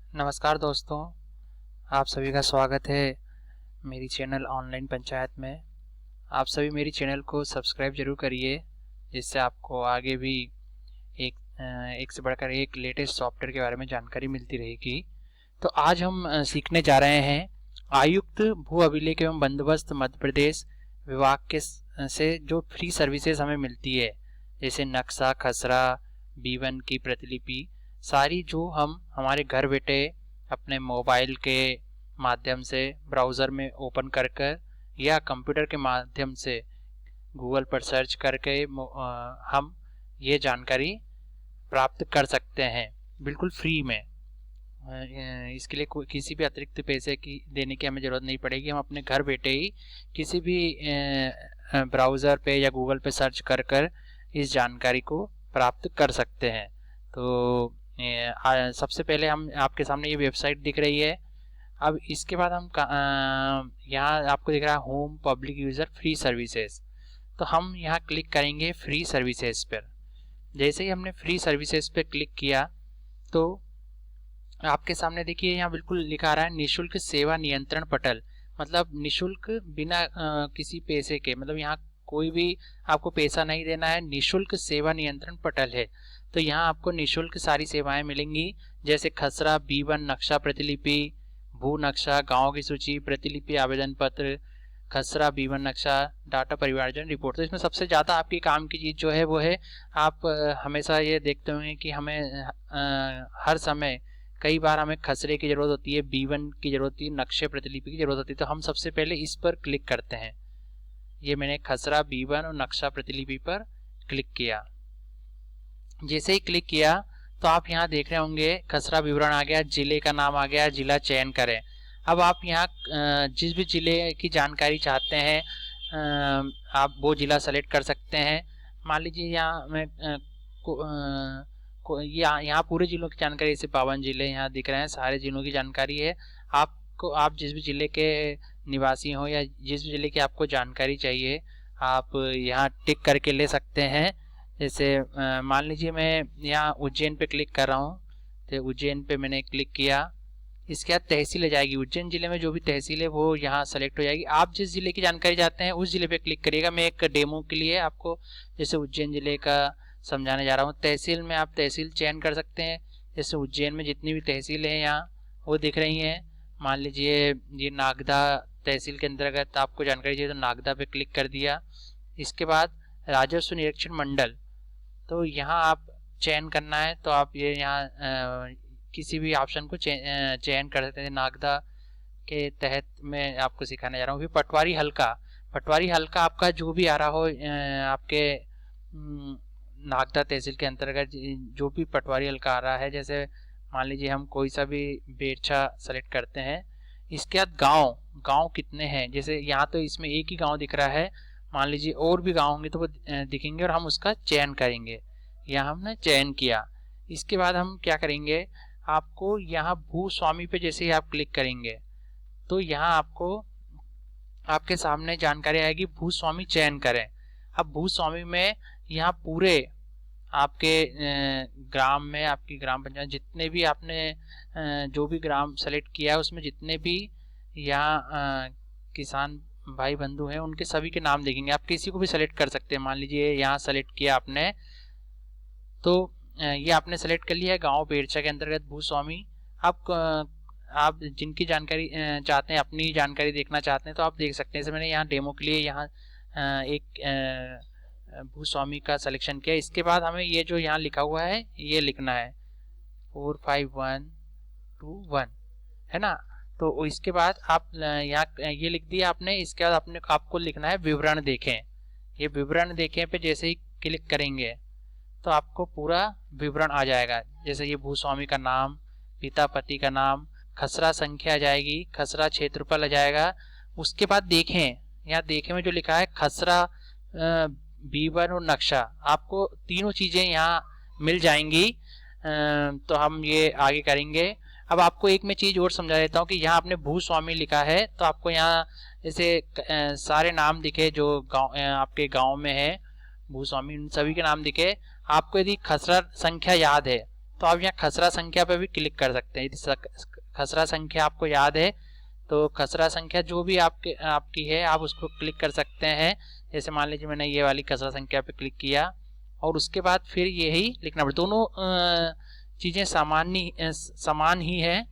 नमस्कार दोस्तों, आप सभी का स्वागत है मेरी चैनल ऑनलाइन पंचायत में। आप सभी मेरी चैनल को सब्सक्राइब जरूर करिए, जिससे आपको आगे भी एक से बढ़कर एक लेटेस्ट सॉफ्टवेयर के बारे में जानकारी मिलती रहेगी। तो आज हम सीखने जा रहे हैं आयुक्त भू अभिलेख एवं बंदोबस्त मध्य प्रदेश विभाग के से जो फ्री सर्विसेज हमें मिलती है, जैसे नक्शा, खसरा, B1 की प्रतिलिपि, सारी जो हम हमारे घर बैठे अपने मोबाइल के माध्यम से ब्राउज़र में ओपन कर या कंप्यूटर के माध्यम से गूगल पर सर्च करके हम ये जानकारी प्राप्त कर सकते हैं बिल्कुल फ्री में। इसके लिए किसी भी अतिरिक्त पैसे की देने की हमें ज़रूरत नहीं पड़ेगी। हम अपने घर बैठे ही किसी भी ब्राउज़र पे या गूगल पे सर्च कर इस जानकारी को प्राप्त कर सकते हैं। तो सबसे पहले हम आपके सामने ये वेबसाइट दिख रही है। अब इसके बाद हम यहाँ आपको दिख रहा है home public user free services. तो हम यहाँ क्लिक करेंगे फ्री सर्विसेज पर। जैसे ही हमने फ्री सर्विसेज पे क्लिक किया तो आपके सामने देखिए यहाँ बिल्कुल लिखा रहा है निःशुल्क सेवा नियंत्रण पटल, मतलब निःशुल्क बिना किसी पैसे के, मतलब यहाँ कोई भी आपको पैसा नहीं देना है, निःशुल्क सेवा नियंत्रण पटल है। तो यहाँ आपको निःशुल्क सारी सेवाएं मिलेंगी, जैसे खसरा, B1 नक्शा प्रतिलिपि, भू नक्शा, गांव की सूची, प्रतिलिपि आवेदन पत्र, खसरा, B1 नक्शा, डाटा परिवारजन रिपोर्ट। तो इसमें सबसे ज़्यादा आपकी काम की चीज़ जो है वो है, आप हमेशा ये देखते होंगे कि हमें हर समय कई बार हमें खसरे की ज़रूरत होती है, B1 की ज़रूरत होती है, नक्शे प्रतिलिपि की ज़रूरत होती है। तो हम सबसे पहले इस पर क्लिक करते हैं। ये मैंने खसरा, B1 और नक्शा प्रतिलिपि पर क्लिक किया। जैसे ही क्लिक किया तो आप यहाँ देख रहे होंगे खसरा विवरण आ गया, जिले का नाम आ गया, जिला चयन करें। अब आप यहाँ जिस भी जिले की जानकारी चाहते हैं आप वो जिला सेलेक्ट कर सकते हैं। मान लीजिए यहाँ मैं यहाँ पूरे जिलों की जानकारी, जैसे 52 जिले यहाँ दिख रहे हैं, सारे जिलों की जानकारी है। आप जिस भी जिले के निवासी हो या जिस भी जिले की आपको जानकारी चाहिए, आप यहाँ टिक करके ले सकते हैं। जैसे मान लीजिए मैं यहाँ उज्जैन पे क्लिक कर रहा हूँ, तो उज्जैन पे मैंने क्लिक किया। इसके बाद तहसील आ जाएगी, उज्जैन जिले में जो भी तहसील है वो यहाँ सेलेक्ट हो जाएगी। आप जिस जिले की जानकारी चाहते हैं उस जिले पे क्लिक करिएगा। मैं एक डेमो के लिए आपको जैसे उज्जैन जिले का समझाने जा रहा हूँ। तहसील में आप तहसील चयन कर सकते हैं। जैसे उज्जैन में जितनी भी तहसील है यहाँ वो दिख रही हैं। मान लीजिए ये नागदा तहसील के अंतर्गत आपको जानकारी चाहिए, तो नागदा पे क्लिक कर दिया। इसके बाद राजस्व निरीक्षण मंडल, तो यहाँ आप चयन करना है, तो आप ये यहाँ किसी भी ऑप्शन को चयन कर सकते हैं। नागदा के तहत मैं आपको सिखाने जा रहा हूँ। फिर पटवारी हल्का आपका जो भी आ रहा हो, आपके नागदा तहसील के अंतर्गत जो भी पटवारी हल्का आ रहा है, जैसे मान लीजिए हम कोई सा भी बेरछा सेलेक्ट करते हैं। इसके बाद गांव कितने हैं, जैसे यहाँ तो इसमें एक ही गांव दिख रहा है, मान लीजिए और भी गांव होंगे तो वो दिखेंगे और हम उसका चयन करेंगे। यहाँ हमने चयन किया। इसके बाद हम क्या करेंगे, आपको यहाँ भूस्वामी पे जैसे ही आप क्लिक करेंगे तो यहाँ आपको आपके सामने जानकारी आएगी भूस्वामी चयन करें। अब भूस्वामी में यहाँ पूरे आपके ग्राम में, आपकी ग्राम पंचायत जितने भी आपने जो भी ग्राम सेलेक्ट किया है उसमें जितने भी यहाँ किसान भाई बंधु हैं उनके सभी के नाम देखेंगे। आप किसी को भी सेलेक्ट कर सकते हैं। मान लीजिए यहाँ सेलेक्ट किया आपने, तो ये आपने सेलेक्ट कर लिया है गांव बेरछा के अंतर्गत भूस्वामी। आप जिनकी जानकारी चाहते हैं, अपनी जानकारी देखना चाहते हैं, तो आप देख सकते हैं। जैसे मैंने यहाँ डेमो के लिए यहाँ एक भूस्वामी का सिलेक्शन किया। इसके बाद हमें ये जो यहाँ लिखा हुआ है ये लिखना है 45121, है ना। तो इसके बाद आप यहाँ ये लिख दिया आपने। इसके बाद आपको लिखना है विवरण देखें। ये विवरण देखें पे जैसे ही क्लिक करेंगे तो आपको पूरा विवरण आ जाएगा। जैसे ये भूस्वामी का नाम, पिता पति का नाम, खसरा संख्या आ जाएगी, खसरा क्षेत्रफल आ जाएगा। उसके बाद देखें, यहाँ देखें में जो लिखा है खसरा, B1 और नक्शा, आपको तीनों चीजें यहाँ मिल जाएंगी। तो हम ये आगे करेंगे। अब आपको एक मैं चीज और समझा देता हूँ कि यहाँ आपने भूस्वामी लिखा है तो आपको यहाँ जैसे सारे नाम दिखे जो आपके गांव में है भूस्वामी, उन सभी के नाम दिखे। आपको यदि खसरा संख्या याद है तो आप यहाँ खसरा संख्या पे भी क्लिक कर सकते हैं। यदि खसरा संख्या आपको याद है तो खसरा संख्या जो भी आपकी है आप उसको क्लिक कर सकते हैं। जैसे मान लीजिए मैंने ये वाली खसरा संख्या पे क्लिक किया और उसके बाद फिर यही लिखना पड़ेगा। दोनों चीज़ें समान ही है।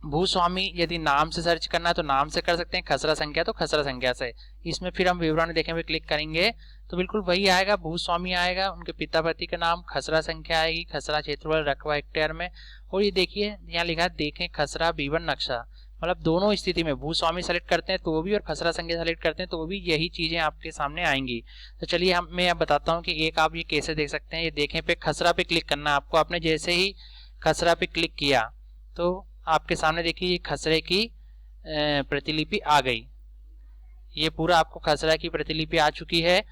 भूस्वामी यदि नाम से सर्च करना है तो नाम से कर सकते हैं, खसरा संख्या तो खसरा संख्या से। इसमें फिर हम विवरण देखेंगे, क्लिक करेंगे तो बिल्कुल वही आएगा, भूस्वामी आएगा, उनके पिता पति का नाम, खसरा संख्या आएगी, खसरा क्षेत्रफल, रकबा हेक्टेयर में। और ये देखिए यहाँ लिखा है देखें खसरा B1 नक्शा, मतलब दोनों स्थिति में भूस्वामी सेलेक्ट करते हैं तो भी और खसरा संख्या सेलेक्ट करते हैं तो भी यही चीजें आपके सामने आएंगी। तो चलिए मैं अब बताता हूँ कि एक आप ये कैसे देख सकते हैं। ये देखें पे खसरा पे क्लिक करना है आपको। आपने जैसे ही खसरा पे क्लिक किया तो आपके सामने देखिए खसरे की प्रतिलिपि आ गई। ये पूरा आपको खसरा की प्रतिलिपि आ चुकी है।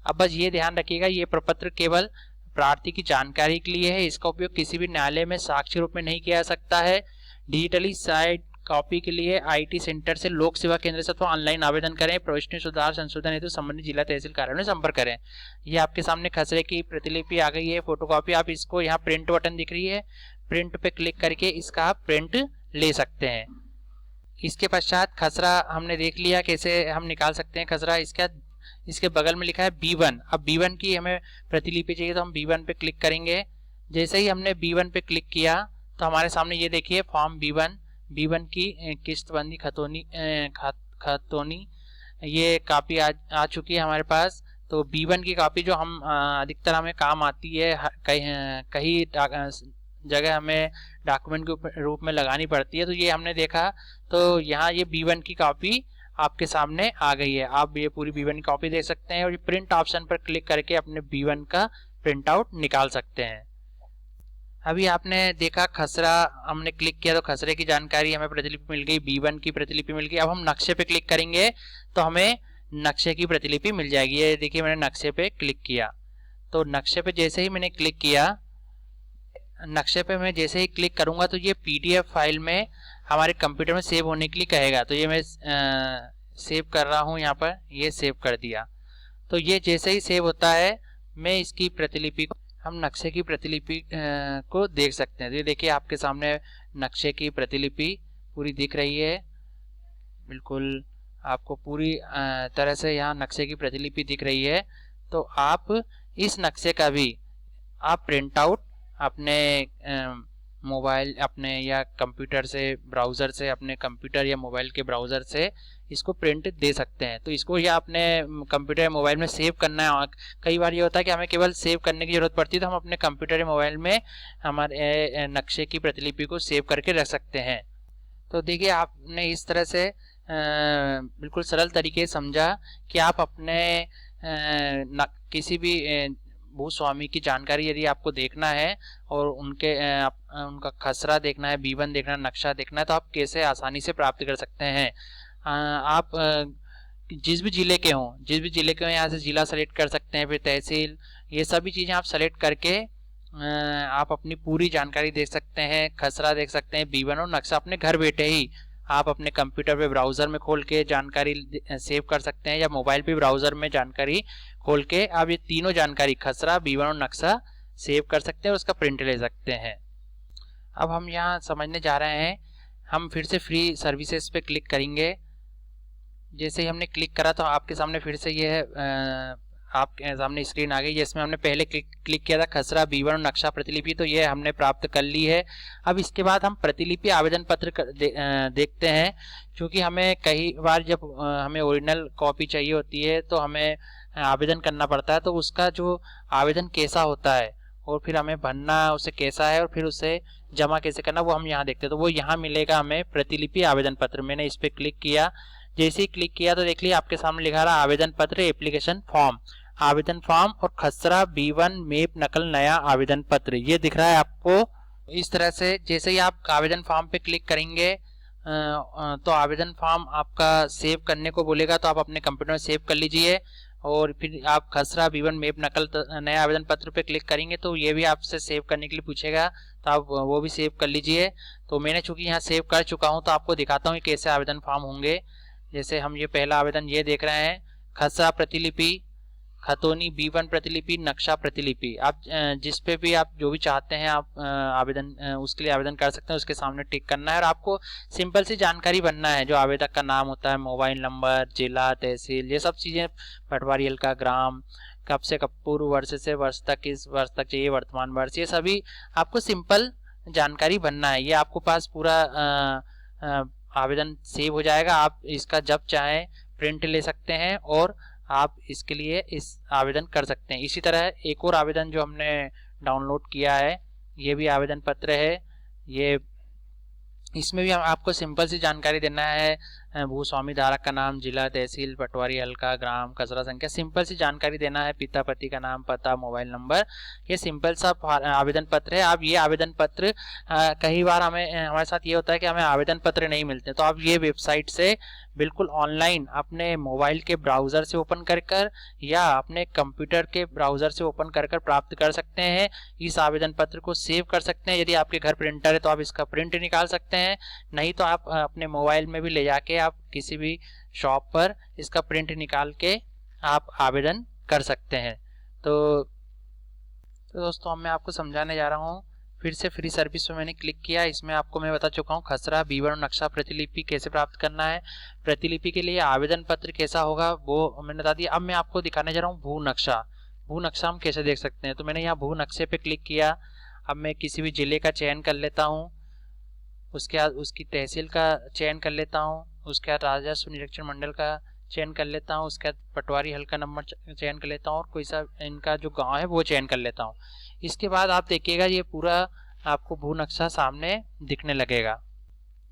अब बस ये ध्यान रखिएगा ये प्रपत्र केवल प्रार्थी की जानकारी के लिए है। इसका उपयोग किसी भी न्यायालय में साक्ष्य रूप में नहीं किया जा सकता है। डिजिटली साइड कॉपी के लिए IT सेंटर से, लोक सेवा केंद्र से अथवा ऑनलाइन आवेदन करें। प्रविष्टि सुधार संशोधन हेतु संबंधित जिला तहसील कार्यालय में संपर्क करें। ये आपके सामने खसरे की प्रतिलिपि आ गई है, फोटोकॉपी। आप इसको यहाँ प्रिंट बटन दिख रही है, प्रिंट पे क्लिक करके इसका आप प्रिंट ले सकते हैं। इसके पश्चात खसरा हमने देख लिया कैसे हम निकाल सकते हैं खसरा। इसके बगल में लिखा है B1। अब B1 की हमें प्रतिलिपि चाहिए तो हम B1 पे क्लिक करेंगे। जैसे ही हमने B1 पे क्लिक किया तो हमारे सामने ये देखिए फॉर्म B1 की किस्तबंदी खतौनी ये कापी आ चुकी है हमारे पास। तो B1 की कॉपी जो हम अधिकतर हमें काम आती है, कई जगह हमें डॉक्यूमेंट के रूप में लगानी पड़ती है। तो ये हमने देखा तो यहाँ ये B1 की कॉपी आपके सामने आ गई है। आप ये पूरी B1 की कॉपी देख सकते हैं और ये प्रिंट ऑप्शन पर क्लिक करके अपने B1 का प्रिंट आउट निकाल सकते हैं। अभी आपने देखा खसरा हमने क्लिक किया तो खसरे की जानकारी हमें प्रतिलिपि मिल गई, B1 की प्रतिलिपि मिल गई। अब हम नक्शे पे क्लिक करेंगे तो हमें नक्शे की प्रतिलिपि मिल जाएगी। ये देखिए मैंने नक्शे पे क्लिक किया तो नक्शे पे जैसे ही मैंने क्लिक किया, नक्शे पे मैं जैसे ही क्लिक करूंगा तो ये PDF फाइल में हमारे कंप्यूटर में सेव होने के लिए कहेगा। तो ये मैं सेव कर रहा हूँ, यहाँ पर ये सेव कर दिया। तो ये जैसे ही सेव होता है मैं इसकी प्रतिलिपि, हम नक्शे की प्रतिलिपि को देख सकते हैं। तो ये देखिए आपके सामने नक्शे की प्रतिलिपि पूरी दिख रही है। बिल्कुल आपको पूरी तरह से यहाँ नक्शे की प्रतिलिपि दिख रही है। तो आप इस नक्शे का भी आप प्रिंट आउट अपने मोबाइल अपने या कंप्यूटर से, ब्राउज़र से, अपने कंप्यूटर या मोबाइल के ब्राउज़र से इसको प्रिंट दे सकते हैं। तो इसको या अपने कंप्यूटर या मोबाइल में सेव करना है। कई बार ये होता है कि हमें केवल सेव करने की ज़रूरत पड़ती है तो हम अपने कंप्यूटर या मोबाइल में हमारे नक्शे की प्रतिलिपि को सेव करके रख सकते हैं। तो देखिए आपने इस तरह से बिल्कुल सरल तरीके से समझा कि आप अपने किसी भी भूस्वामी की जानकारी यदि आपको देखना है और उनका खसरा देखना है, B1 देखना है, नक्शा देखना है तो आप कैसे आसानी से प्राप्त कर सकते हैं। आप जिस भी जिले के हों यहाँ से जिला सेलेक्ट कर सकते हैं, फिर तहसील, ये सभी चीज़ें आप सेलेक्ट करके आप अपनी पूरी जानकारी देख सकते हैं, खसरा देख सकते हैं, B1 और नक्शा अपने घर बैठे ही आप अपने कंप्यूटर पे ब्राउज़र में खोल के जानकारी सेव कर सकते हैं या मोबाइल पे ब्राउज़र में जानकारी खोल के आप ये तीनों जानकारी खसरा, B1 और नक्शा सेव कर सकते हैं और उसका प्रिंट ले सकते हैं। अब हम यहाँ समझने जा रहे हैं, हम फिर से फ्री सर्विसेज पे क्लिक करेंगे। जैसे ही हमने क्लिक करा तो आपके सामने फिर से ये आपके सामने स्क्रीन आ गई जिसमें हमने पहले क्लिक किया था खसरा, B1 और नक्शा प्रतिलिपि, तो ये हमने प्राप्त कर ली है। अब इसके बाद हम प्रतिलिपि आवेदन पत्र देखते हैं, क्योंकि हमें कई बार जब हमें ओरिजिनल कॉपी चाहिए होती है तो हमें आवेदन करना पड़ता है। तो उसका जो आवेदन कैसा होता है और फिर हमें भरना उसे कैसा है और फिर उसे जमा कैसे करना वो हम यहाँ देखते हैं। तो वो यहाँ मिलेगा हमें प्रतिलिपि आवेदन पत्र। मैंने इस पर क्लिक किया, जैसे ही क्लिक किया तो देख लिया आपके सामने लिखा रहा आवेदन पत्र, एप्लीकेशन फॉर्म, आवेदन फॉर्म और खसरा B1 मैप नकल नया आवेदन पत्र, ये दिख रहा है आपको। इस तरह से जैसे ही आप आवेदन फॉर्म पे क्लिक करेंगे तो आवेदन फॉर्म आपका सेव करने को बोलेगा, तो आप अपने कंप्यूटर में सेव कर लीजिए। और फिर आप खसरा B1 मैप नकल नया आवेदन पत्र पे क्लिक करेंगे तो ये भी आपसे सेव करने के लिए पूछेगा, तो आप वो भी सेव कर लीजिए। तो मैंने चूंकि यहाँ सेव कर चुका हूँ तो आपको दिखाता हूँ कैसे आवेदन फॉर्म होंगे। जैसे हम ये पहला आवेदन ये देख रहे हैं, खसरा प्रतिलिपि, खतौनी B1 प्रतिलिपि, नक्शा प्रतिलिपि। आप जिस पे भी आप जो भी चाहते हैं आप आवेदन उसके लिए आवेदन कर सकते हैं। उसके सामने टिक करना है और आपको सिंपल सी जानकारी भरना है। जो आवेदक का नाम होता है, मोबाइल नंबर, जिला, तहसील, ये सब चीज़ें, पटवारी हल्का, ग्राम, कब से कब, पूर्व वर्ष से वर्ष तक, किस वर्ष तक चाहिए, वर्तमान वर्ष, ये सभी आपको सिंपल जानकारी भरना है। ये आपको पास पूरा आवेदन सेव हो जाएगा। आप इसका जब चाहें प्रिंट ले सकते हैं और आप इसके लिए इस आवेदन कर सकते हैं। इसी तरह एक और आवेदन जो हमने डाउनलोड किया है, ये भी आवेदन पत्र है। ये इसमें भी आपको सिंपल सी जानकारी देना है। भूस्वामी धारक का नाम, जिला, तहसील, पटवारी हल्का, ग्राम, खसरा संख्या, सिंपल सी जानकारी देना है। पिता पति का नाम, पता, मोबाइल नंबर, ये सिंपल सा आवेदन पत्र है। आप ये आवेदन पत्र कई बार हमारे साथ ये होता है कि हमें आवेदन पत्र नहीं मिलते, तो आप ये वेबसाइट से बिल्कुल ऑनलाइन अपने मोबाइल के ब्राउजर से ओपन कर या अपने कंप्यूटर के ब्राउजर से ओपन कर प्राप्त कर सकते हैं। इस आवेदन पत्र को सेव कर सकते हैं। यदि आपके घर प्रिंटर है तो आप इसका प्रिंट निकाल सकते हैं, नहीं तो आप अपने मोबाइल में भी ले जाके आप किसी भी शॉप पर इसका प्रिंट निकाल के आप आवेदन कर सकते हैं। तो दोस्तों मैं आपको समझाने जा रहा हूँ। फिर से फ्री सर्विस पे मैंने क्लिक किया। इसमें आपको मैं बता चुका हूँ खसरा, B1 और नक्शा प्रतिलिपि कैसे प्राप्त करना है। प्रतिलिपि के लिए आवेदन पत्र कैसा होगा वो मैंने बता दिया। अब मैं आपको दिखाने जा रहा हूँ भू नक्शा। भू नक्शा हम कैसे देख सकते हैं, तो मैंने यहाँ भू नक्शे पे क्लिक किया। अब मैं किसी भी जिले का चयन कर लेता हूँ, उसके बाद उसकी तहसील का चयन कर लेता हूँ, उसके बाद राजस्व निरीक्षण मंडल का चयन कर लेता हूँ, उसके बाद पटवारी हल्का नंबर चयन कर लेता हूँ और कोई सा इनका जो गांव है वो चयन कर लेता हूँ। इसके बाद आप देखिएगा ये पूरा आपको भू नक्शा सामने दिखने लगेगा।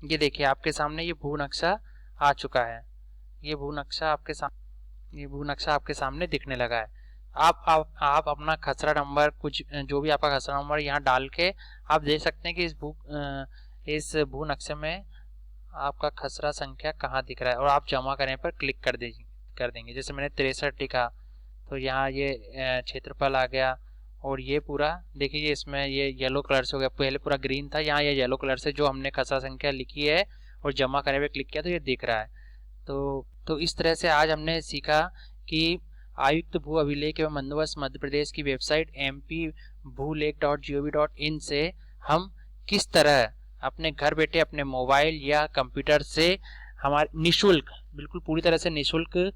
ये देखिए आपके सामने ये भू नक्शा आ चुका है। ये भू नक्शा आपके सामने दिखने लगा है। आप अपना खसरा नंबर, कुछ जो भी आपका खसरा नंबर यहाँ डाल के आप देख सकते हैं कि इस भू नक्शे में आपका खसरा संख्या कहाँ दिख रहा है और आप जमा करने पर क्लिक कर देंगे। जैसे मैंने 63 लिखा तो यहाँ ये क्षेत्रफल आ गया और ये पूरा देखिए इसमें ये येलो कलर से हो गया। पहले पूरा ग्रीन था, यहाँ ये येलो कलर से जो हमने खसरा संख्या लिखी है और जमा करने पर क्लिक किया तो ये दिख रहा है। तो इस तरह से आज हमने सीखा कि आयुक्त भू अभिलेख एवं बंदोबस्त मध्य प्रदेश की वेबसाइट mpbhuleख.gov.in से हम किस तरह अपने घर बैठे अपने मोबाइल या कंप्यूटर से हमारे निःशुल्क, बिल्कुल पूरी तरह से निःशुल्क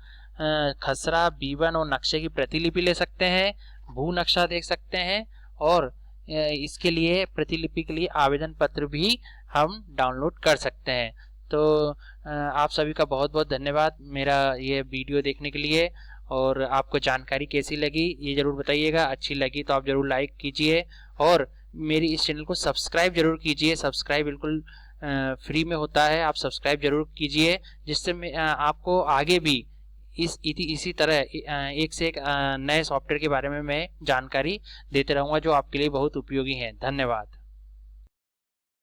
खसरा, B1 और नक्शे की प्रतिलिपि ले सकते हैं, भू नक्शा देख सकते हैं और इसके लिए प्रतिलिपि के लिए आवेदन पत्र भी हम डाउनलोड कर सकते हैं। तो आप सभी का बहुत बहुत धन्यवाद मेरा ये वीडियो देखने के लिए। और आपको जानकारी कैसी लगी ये ज़रूर बताइएगा। अच्छी लगी तो आप ज़रूर लाइक कीजिए और मेरी इस चैनल को सब्सक्राइब जरूर कीजिए। सब्सक्राइब बिल्कुल फ्री में होता है, आप सब्सक्राइब जरूर कीजिए, जिससे आपको आगे भी इसी तरह एक से एक नए सॉफ्टवेयर के बारे में मैं जानकारी देते रहूँगा जो आपके लिए बहुत उपयोगी है। धन्यवाद।